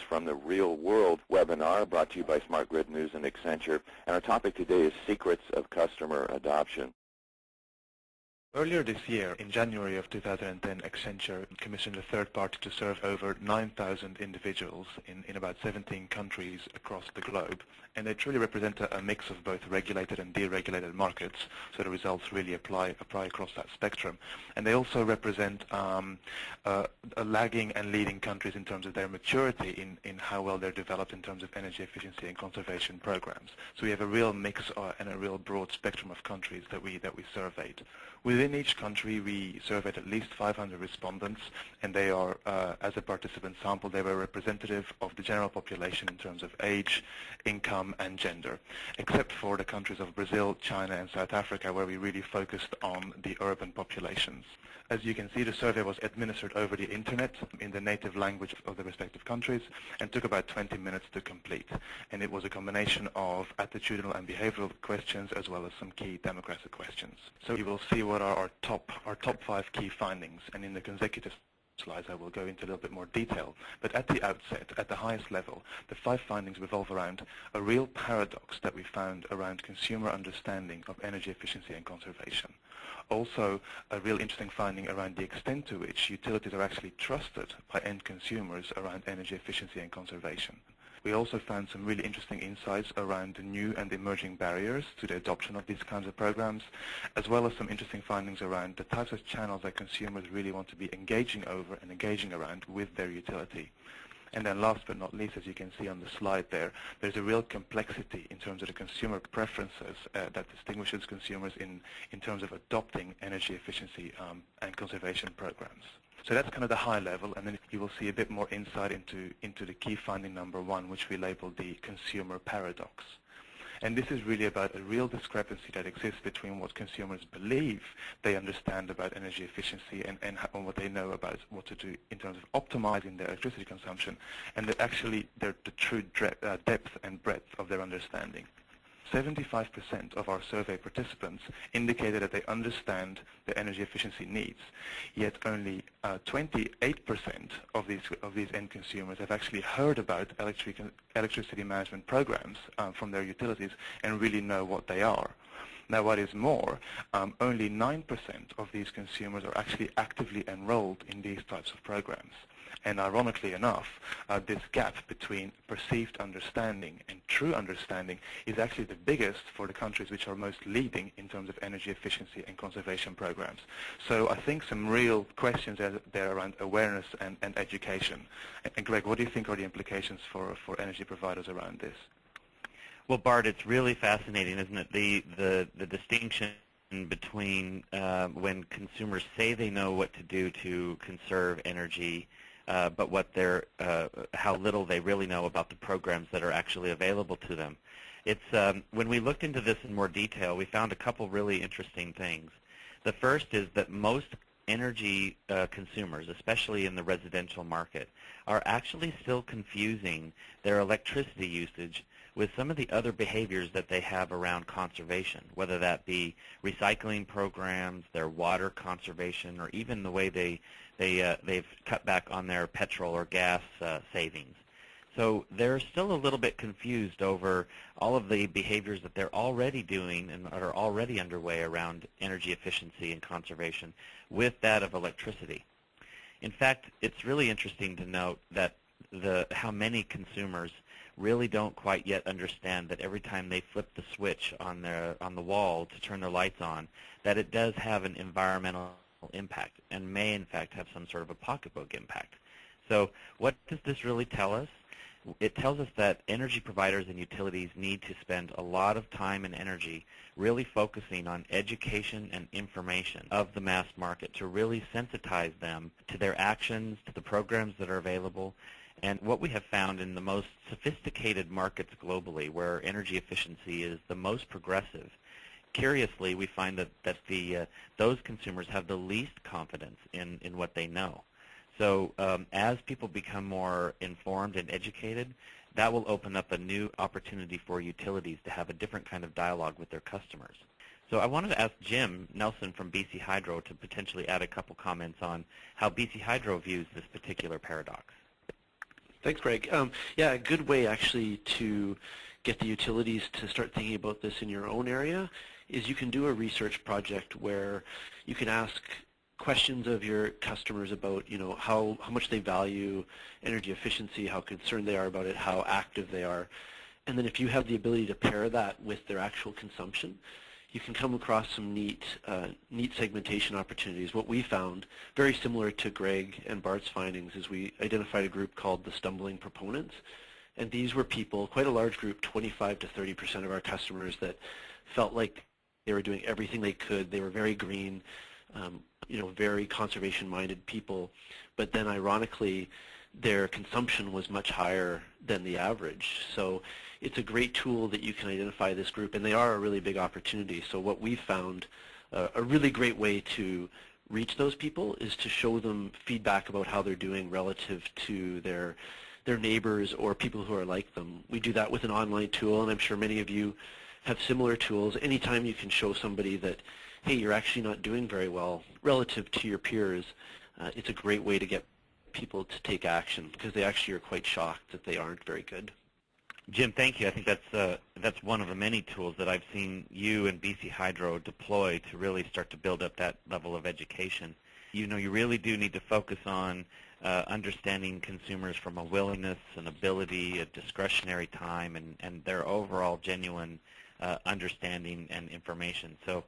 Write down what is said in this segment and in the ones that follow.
from the Real World webinar brought to you by SmartGridNews and Accenture. And our topic today is Secrets of Customer Adoption. Earlier this year, in January of 2010, Accenture commissioned a third party to serve over 9,000 individuals in about 17 countries across the globe. And they truly represent a mix of both regulated and deregulated markets, so the results really apply across that spectrum. And they also represent lagging and leading countries in terms of their maturity in how well they're developed in terms of energy efficiency and conservation programs. So we have a real mix and a real broad spectrum of countries that we surveyed. Within each country, we surveyed at least 500 respondents, and they are, as a participant sample, they were representative of the general population in terms of age, income, and gender, except for the countries of Brazil, China, and South Africa, where we really focused on the urban populations. As you can see, the survey was administered over the internet in the native language of the respective countries and took about 20 minutes to complete. And it was a combination of attitudinal and behavioral questions as well as some key demographic questions. So you will see what are our top 5 key findings, and in the consecutive slides I will go into a little bit more detail. But at the outset, at the highest level, the 5 findings revolve around a real paradox that we found around consumer understanding of energy efficiency and conservation. Also, a real interesting finding around the extent to which utilities are actually trusted by end consumers around energy efficiency and conservation. We also found some really interesting insights around the new and emerging barriers to the adoption of these kinds of programs, as well as some interesting findings around the types of channels that consumers really want to be engaging over and engaging around with their utility. And then last but not least, as you can see on the slide there, there's a real complexity in terms of the consumer preferences that distinguishes consumers in terms of adopting energy efficiency and conservation programs. So that's kind of the high level, and then you will see a bit more insight into the key finding number 1, which we labeled the consumer paradox. And this is really about a real discrepancy that exists between what consumers believe they understand about energy efficiency and what they know about what to do in terms of optimizing their electricity consumption, and that actually the true depth and breadth of their understanding. 75% of our survey participants indicated that they understand their energy efficiency needs, yet only 28% of these end consumers have actually heard about electricity management programs from their utilities and really know what they are. Now, what is more, only 9% of these consumers are actually actively enrolled in these types of programs. And ironically enough, this gap between perceived understanding and true understanding is actually the biggest for the countries which are most leading in terms of energy efficiency and conservation programs. So I think some real questions there around awareness and education. And Greg, what do you think are the implications for energy providers around this? Well, Bart, it's really fascinating, isn't it? The distinction between when consumers say they know what to do to conserve energy, but how little they really know about the programs that are actually available to them. It's when we looked into this in more detail, we found a couple really interesting things. The first is that most energy consumers, especially in the residential market, are actually still confusing their electricity usage with some of the other behaviors that they have around conservation, whether that be recycling programs, their water conservation, or even the way they've cut back on their petrol or gas savings. So they're still a little bit confused over all of the behaviors that they're already doing and are already underway around energy efficiency and conservation with that of electricity. In fact, it's really interesting to note that how many consumers really don't quite yet understand that every time they flip the switch on the wall to turn their lights on, that it does have an environmental impact and may in fact have some sort of a pocketbook impact. So what does this really tell us? It tells us that energy providers and utilities need to spend a lot of time and energy really focusing on education and information of the mass market to really sensitize them to their actions, to the programs that are available. And what we have found in the most sophisticated markets globally, where energy efficiency is the most progressive, curiously we find that those consumers have the least confidence in what they know. So as people become more informed and educated, that will open up a new opportunity for utilities to have a different kind of dialogue with their customers. So I wanted to ask Jim Nelson from BC Hydro to potentially add a couple comments on how BC Hydro views this particular paradox. Thanks, Greg. Yeah, a good way actually to get the utilities to start thinking about this in your own area is you can do a research project where you can ask questions of your customers about, how much they value energy efficiency, how concerned they are about it, how active they are. And then if you have the ability to pair that with their actual consumption, you can come across some neat segmentation opportunities. What we found, very similar to Greg and Bart's findings, is we identified a group called the stumbling proponents. And these were people, quite a large group, 25 to 30% of our customers, that felt like they were doing everything they could. They were very green, very conservation-minded people. But then ironically, their consumption was much higher than the average. So it's a great tool that you can identify this group, and they are a really big opportunity. So what we found, a really great way to reach those people is to show them feedback about how they're doing relative to their neighbors or people who are like them. We do that with an online tool, and I'm sure many of you have similar tools. Anytime you can show somebody that, hey, you're actually not doing very well relative to your peers, it's a great way to get people to take action, because they actually are quite shocked that they aren't very good. Jim, thank you. I think that's one of the many tools that I've seen you and BC Hydro deploy to really start to build up that level of education. You really do need to focus on understanding consumers from a willingness, an ability, a discretionary time, and their overall genuine understanding and information. So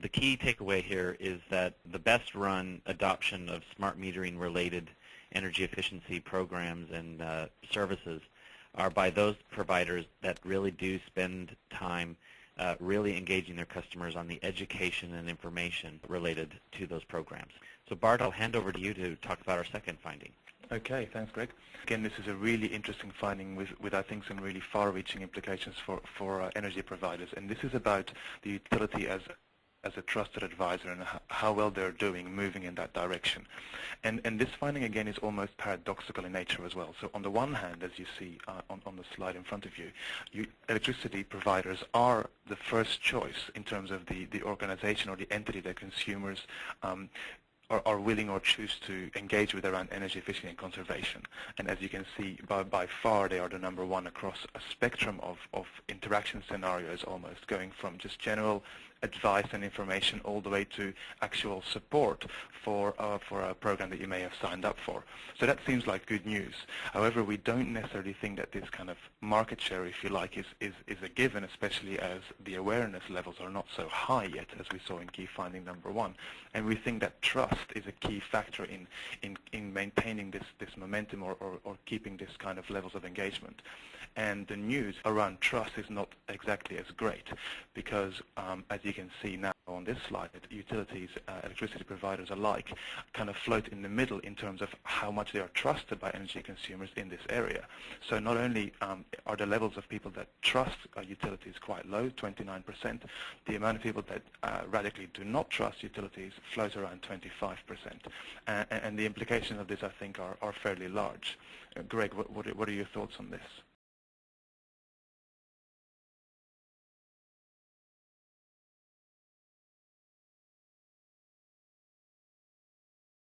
the key takeaway here is that the best run adoption of smart metering related energy efficiency programs and services are by those providers that really do spend time really engaging their customers on the education and information related to those programs. So Bart, I'll hand over to you to talk about our second finding. Okay, thanks, Greg. Again, this is a really interesting finding with I think, some really far-reaching implications for energy providers. And this is about the utility as a trusted advisor and how well they're doing moving in that direction. And this finding, again, is almost paradoxical in nature as well. So on the one hand, as you see on the slide in front of you, electricity providers are the first choice in terms of the organization or the entity that consumers are willing or choose to engage with around energy efficiency and conservation. And as you can see, by far they are the number one across a spectrum of interaction scenarios, almost going from just general advice and information all the way to actual support for a program that you may have signed up for. So that seems like good news. However, we don't necessarily think that this kind of market share, if you like, is a given, especially as the awareness levels are not so high yet, as we saw in key finding number one. And we think that trust is a key factor in maintaining this momentum or keeping this kind of levels of engagement. And the news around trust is not exactly as great, because as you can see now on this slide, utilities, electricity providers alike kind of float in the middle in terms of how much they are trusted by energy consumers in this area. So not only are the levels of people that trust utilities quite low, 29%, the amount of people that radically do not trust utilities floats around 25%. And the implications of this, I think, are fairly large. Greg, what are your thoughts on this?